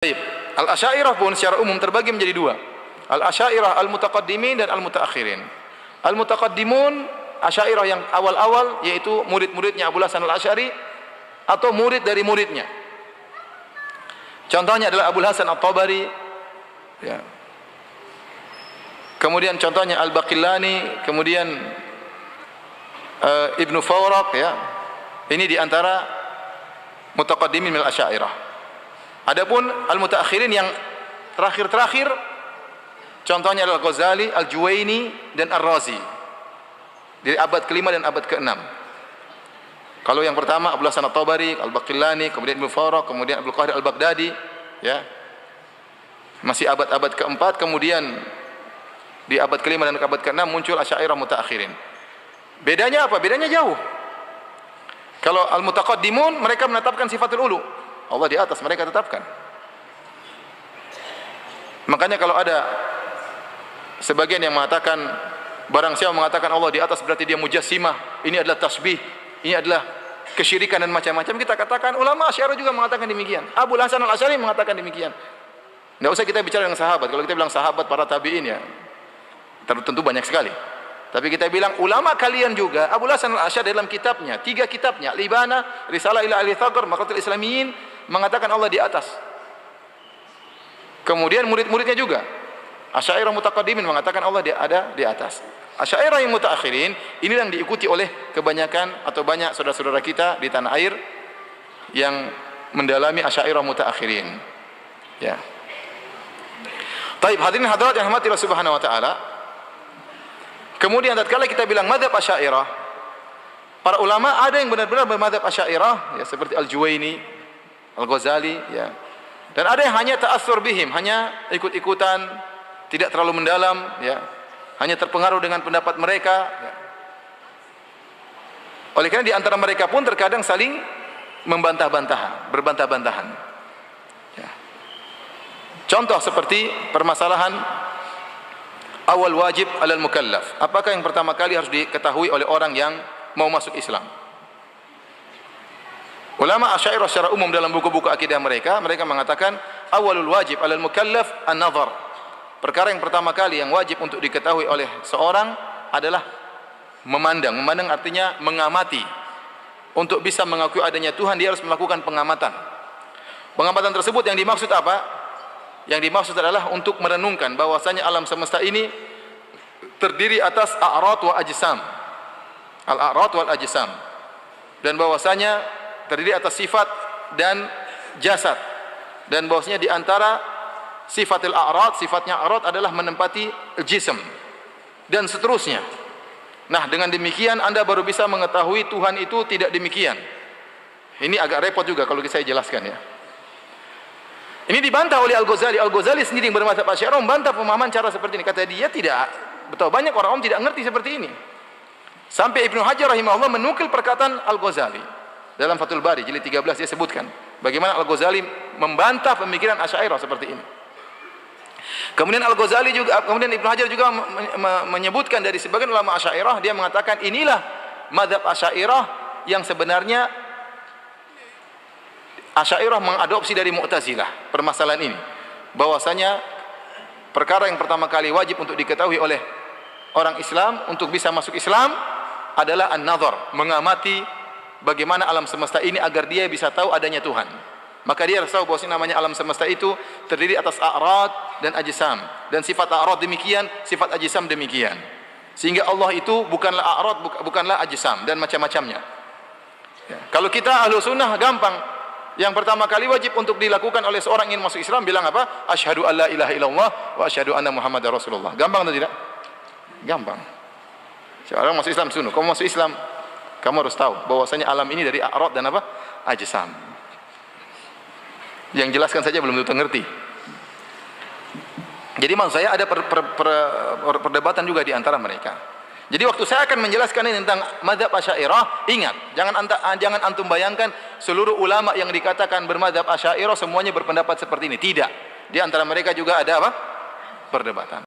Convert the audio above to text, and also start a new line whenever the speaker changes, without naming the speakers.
Baik. Al-Asy'ariyah pun secara umum terbagi menjadi dua. Al-Asy'ariyah al-mutaqaddimin dan al-mutaakhirin. Al-mutaqaddimun, Asy'ariyah yang awal-awal, yaitu murid-muridnya Abu Hasan al-Asy'ari atau murid dari muridnya. Contohnya adalah Abu Hasan at-Tabari, ya. Kemudian contohnya Al-Baqillani, kemudian Ibnu Fawraq, ya. Ini di antara mutaqaddimin min al-Asy'ariyah. Adapun al-mutaakhirin yang terakhir-terakhir, contohnya adalah Ghazali, Al-Juwaini dan Ar-Razi. Dari abad ke-5 dan abad ke-6. Kalau yang pertama Abu Hasan at-Tabari, Al-Baqillani, kemudian Ibnu Fawraq, kemudian Abdul Qadir Al-Baghdadi, ya. Masih abad-abad ke-4, kemudian di abad ke-5 dan abad ke-6 muncul Asy'ariyah mutaakhirin. Bedanya apa? Bedanya jauh. Kalau al-mutaqaddimun mereka menetapkan sifatul ulu. Allah di atas, mereka tetapkan. Makanya kalau ada sebagian yang mengatakan, barang siapa mengatakan Allah di atas berarti dia mujassimah, ini adalah tasbih, ini adalah kesyirikan dan macam-macam, kita katakan ulama Asy'ariyah juga mengatakan demikian. Abu Hasan al-Asy'ari mengatakan demikian. Tidak usah kita bicara dengan sahabat. Kalau kita bilang sahabat, para tabi'in, ya tentu banyak sekali. Tapi kita bilang ulama kalian juga. Abu Hasan al-Asy'ari dalam kitabnya, 3 kitabnya, Libana, Risalah ila Ahli Thaqr, Maqatul Islamiyyin, mengatakan Allah di atas. Kemudian murid-muridnya juga, Asy'ariyah mutaqaddimin, mengatakan Allah ada di atas. Asy'ariyah yang mutaakhirin, ini yang diikuti oleh kebanyakan atau banyak saudara-saudara kita di tanah air yang mendalami Asy'ariyah mutaakhirin. Ya. Baik, hadirin hadirat yang dirahmati Allah Subhanahu wa taala. Kemudian tatkala kita bilang mazhab Asy'ariyah, para ulama ada yang benar-benar bermadzhab Asy'ariyah, ya, seperti Al-Juwaini, Al-Ghazali, ya. Dan ada yang hanya ta'assur bihim, hanya ikut-ikutan, tidak terlalu mendalam, ya. Hanya terpengaruh dengan pendapat mereka, ya. Oleh karena di antara mereka pun terkadang saling membantah-bantahan, berbantah-bantahan. Ya. Contoh seperti permasalahan awal wajib alal mukallaf. Apakah yang pertama kali harus diketahui oleh orang yang mau masuk Islam? Ulama Asy'ariyah secara umum dalam buku-buku akidah mereka mengatakan awalul wajib alal mukallaf an-nazar. Perkara yang pertama kali yang wajib untuk diketahui oleh seorang adalah memandang. Memandang artinya mengamati. Untuk bisa mengakui adanya Tuhan, dia harus melakukan pengamatan. Pengamatan tersebut yang dimaksud apa? Yang dimaksud adalah untuk merenungkan bahwasanya alam semesta ini terdiri atas a'rad wa ajsam. Al-a'rad wal ajsam. Dan bahwasanya terdiri atas sifat dan jasad. Dan bahwasanya di antara sifatil a'rad, sifatnya a'rad adalah menempati jism dan seterusnya. Nah, dengan demikian Anda baru bisa mengetahui Tuhan itu tidak demikian. Ini agak repot juga kalau saya jelaskan, ya. Ini dibantah oleh Al-Ghazali. Al-Ghazali sendiri yang bermadzhab Asy'ariyah membantah pemahaman cara seperti ini. Kata dia tidak, betul banyak orang tidak ngerti seperti ini. Sampai Ibnu Hajar rahimahullah menukil perkataan Al-Ghazali dalam Fathul Bari jilid 13, dia sebutkan bagaimana Al-Ghazali membantah pemikiran Asy'ariyah seperti ini. Kemudian Al-Ghazali juga, kemudian Ibnu Hajar juga menyebutkan dari sebagian ulama Asy'ariyah, dia mengatakan inilah mazhab Asy'ariyah yang sebenarnya Asy'ariyah mengadopsi dari Mu'tazilah permasalahan ini, bahwasanya perkara yang pertama kali wajib untuk diketahui oleh orang Islam untuk bisa masuk Islam adalah an-nazar, mengamati bagaimana alam semesta ini agar dia bisa tahu adanya Tuhan. Maka dia harus tahu bahwasanya namanya alam semesta itu terdiri atas a'rad dan ajsam, dan sifat a'rad demikian, sifat ajsam demikian. Sehingga Allah itu bukanlah a'rad, bukanlah ajsam dan macam-macamnya. Ya. Kalau kita ahlu sunnah gampang. Yang pertama kali wajib untuk dilakukan oleh seorang ingin masuk Islam bilang apa? Asyhadu alla ilaha illallah wa asyhadu anna Muhammadar Rasulullah. Gampang atau tidak? Gampang. Seorang masuk Islam sunnah. Kamu masuk Islam, kamu harus tahu bahwasanya alam ini dari a'rad dan apa? Ajsam. Yang jelaskan saja belum tentu ngerti. Jadi maksud saya ada perdebatan juga di antara mereka. Jadi waktu saya akan menjelaskan ini tentang mazhab Asy'ariyah, ingat, jangan antum bayangkan seluruh ulama yang dikatakan bermazhab Asy'ariyah semuanya berpendapat seperti ini. Tidak. Di antara mereka juga ada apa? Perdebatan.